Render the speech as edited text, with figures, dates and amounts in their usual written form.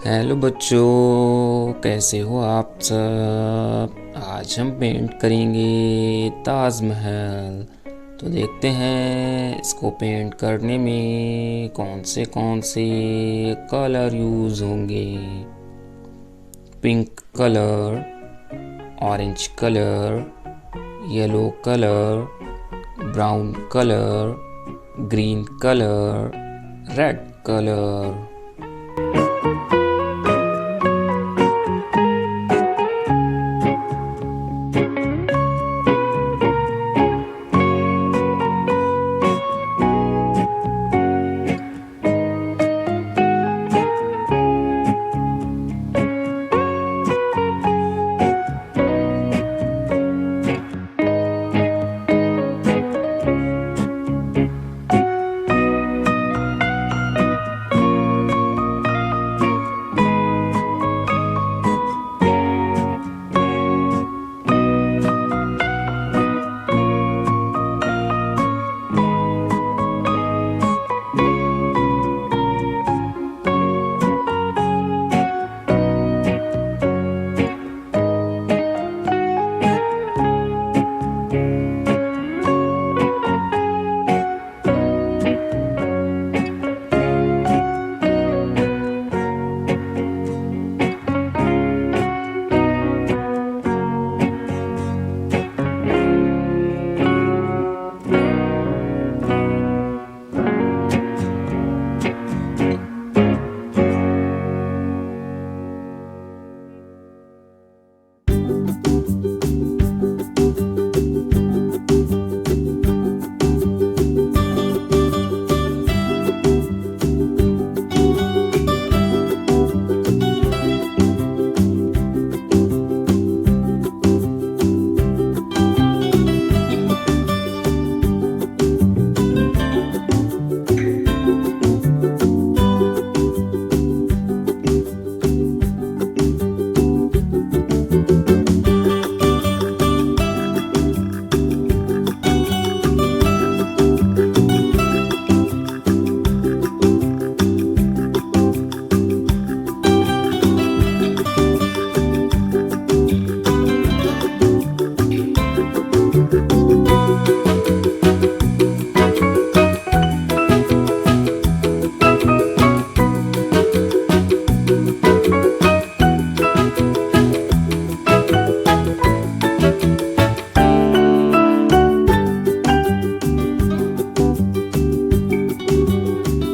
हेलो बच्चों, कैसे हो आप सब। आज हम पेंट करेंगे ताजमहल। तो देखते हैं इसको पेंट करने में कौन से कलर यूज़ होंगे। Pink colour, orange colour, yellow colour, brown colour, green colour, red colour.